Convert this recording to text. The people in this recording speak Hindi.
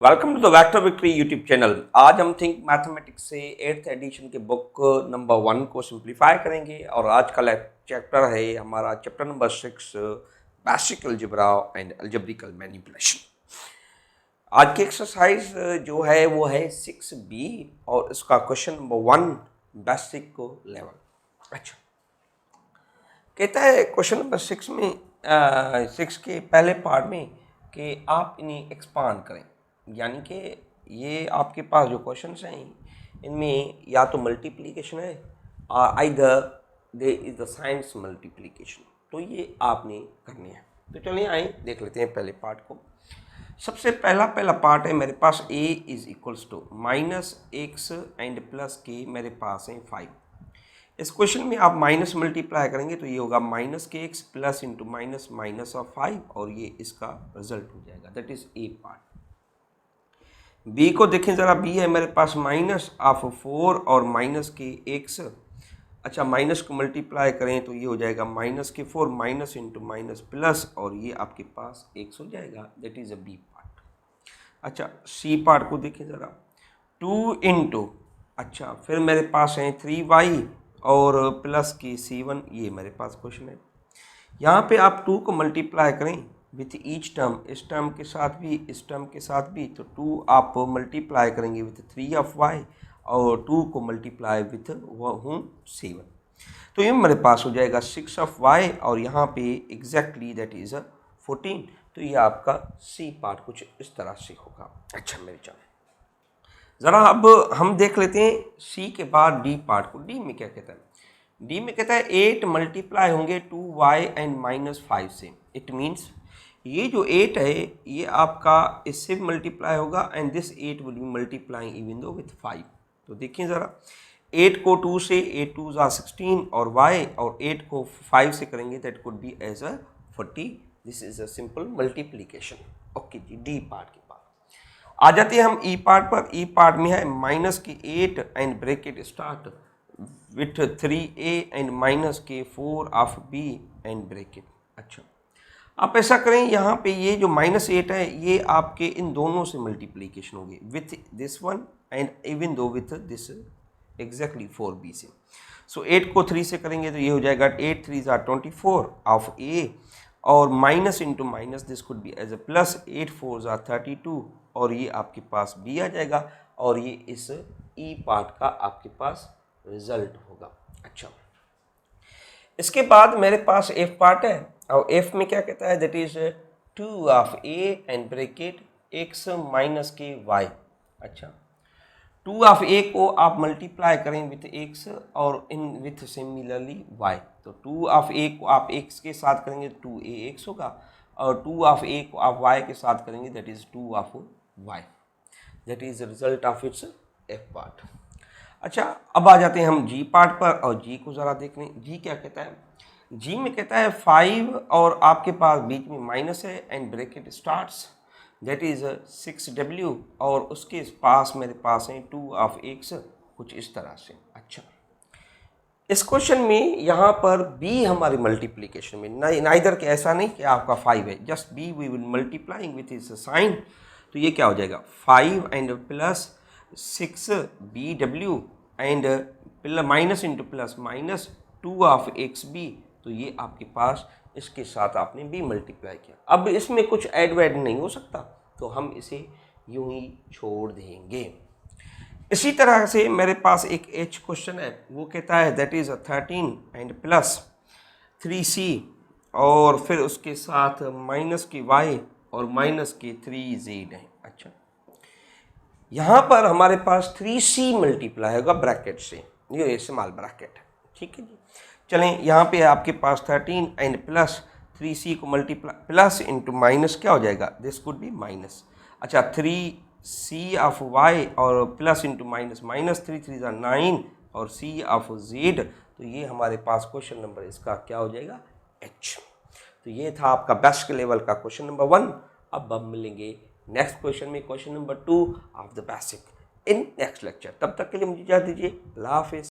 Welcome to the vector victory YouTube channel. आज हम थिंक मैथमेटिक्स से 8th एडिशन के बुक नंबर 1 को सिंप्लीफाई करेंगे और आज का चैप्टर है हमारा chapter number 6 basic algebra and algebraic manipulation. आज की एक्सरसाइज जो है वो है 6B और इसका क्वेश्चन नंबर 1 बेसिक लेवल। अच्छा, कहता है क्वेश्चन नंबर 6 में 6 के पहले पार्ट में कि आप इन्हें एक्सपांड करें, यानी कि ये आपके पास जो क्वेश्चंस हैं इनमें या तो मल्टीप्लिकेशन है either they is the science multiplication, तो ये आपने करनी है। तो चलिए आइए देख लेते हैं पहले पार्ट को। सबसे पहला पार्ट है मेरे पास a is equals to -x and plus के मेरे पास है 5। इस क्वेश्चन में आप माइनस मल्टीप्लाई करेंगे तो ये होगा -kx plus into minus minus of 5 और ये इसका रिजल्ट हो जाएगा, that is A part. B को देखें ज़रा, बी है मेरे पास माइनस ऑफ 4 और माइनस के x। अच्छा, माइनस को मल्टीप्लाई करें तो ये हो जाएगा -4 माइनस इंटू माइनस प्लस और ये आपके पास x हो जाएगा, that is a B part. अच्छा, सी पार्ट को देखें ज़रा, 2 इंटू अच्छा फिर मेरे पास है 3y और प्लस की C1, ये मेरे पास क्वेश्चन है। यहाँ पे आप 2 को मल्टीप्लाई करें विथ ईच टर्म, इस टर्म के साथ भी इस टर्म के साथ भी, तो 2 आप मल्टीप्लाई करेंगे विथ 3 ऑफ y और 2 को मल्टीप्लाई विथ C1, तो ये मेरे पास हो जाएगा 6 ऑफ y और यहाँ पे एग्जैक्टली दैट इज़ 14। तो ये आपका सी पार्ट कुछ इस तरह से होगा। अच्छा मेरे जान, ज़रा अब हम देख लेते हैं सी के बाद डी पार्ट को। डी में क्या कहता है? डी में कहता है 8 मल्टीप्लाई होंगे 2y एंड -5 से। इट मीन्स ये जो 8 है ये आपका इससे मल्टीप्लाई होगा and this 8 will be multiplying even though with 5। तो देखिए ज़रा, 8 को 2 से 8 2 ज़ा 16 और y और 8 को 5 से करेंगे that could be as a 40। This is a simple multiplication. Okay जी, डी पार्ट के बाद आ जाते हैं हम ई पार्ट पर। ई पार्ट में है माइनस की 8 and bracket start with 3a and minus के 4 ऑफ b एंड ब्रैकेट। अच्छा, आप ऐसा करें, यहाँ पे ये जो -8 है ये आपके इन दोनों से मल्टीप्लीकेशन होगी with this one and even though with this exactly 4b से। सो 8 को 3 से करेंगे तो ये हो जाएगा 8 3 ज़ा 24 ऑफ a और minus into minus this could be as a plus 8 4 ज़ा 32 और ये आपके पास b आ जाएगा और ये इस ई पार्ट का आपके पास रिजल्ट होगा। अच्छा, इसके बाद मेरे पास एफ पार्ट है और एफ में क्या कहता है? That is 2 of A and bracket x minus के y। अच्छा, 2 ऑफ a को आप मल्टीप्लाई करें विथ x और इन विथ सिमिलरली y, तो 2 ऑफ a को आप x के साथ करेंगे 2ax होगा और 2 ऑफ a को आप y के साथ करेंगे that is 2 of y, that is result of its F part. अच्छा, अब आ जाते हैं हम जी पार्ट पर और जी को ज़रा देख लें। जी क्या कहता है? जी में कहता है 5 और आपके पास बीच में माइनस है and bracket starts that is 6w और उसके पास मेरे पास है 2 ऑफ x, कुछ इस तरह से। अच्छा, इस क्वेश्चन में यहाँ पर b हमारी मल्टीप्लिकेशन में नाइदर के ऐसा नहीं कि आपका 5 है, just b we will multiplying with is sign, तो ये क्या हो जाएगा 5 and plus 6bw and minus into plus minus 2 of xb, तो ये आपके पास इसके साथ आपने b मल्टीप्लाई किया। अब इसमें कुछ ऐड वैड नहीं हो सकता तो हम इसे यूं ही छोड़ देंगे। इसी तरह से मेरे पास एक h क्वेश्चन है, वो कहता है that is 13 and plus 3c और फिर उसके साथ माइनस की y और माइनस की 3z है। अच्छा, यहाँ पर हमारे पास 3c मल्टीप्लाई होगा ब्रैकेट से, ये स्मॉल ब्रैकेट है, ठीक है जी। चलें, यहाँ पे आपके पास 13 एंड प्लस 3c को मल्टीप्लाई प्लस इंटू माइनस क्या हो जाएगा, दिस कुड बी माइनस। अच्छा, 3c ऑफ y और प्लस इंटू माइनस माइनस 3 3 ज़ा 9 और c ऑफ z, तो ये हमारे पास क्वेश्चन नंबर इसका क्या हो जाएगा h। तो ये था आपका बेसिक लेवल का क्वेश्चन नंबर 1। अब हम मिलेंगे नेक्स्ट क्वेश्चन में, question number 2 of the basic in next lecture. तब तक के लिए मुझे इजाज़त दीजिए, अल्लाह हाफिज़।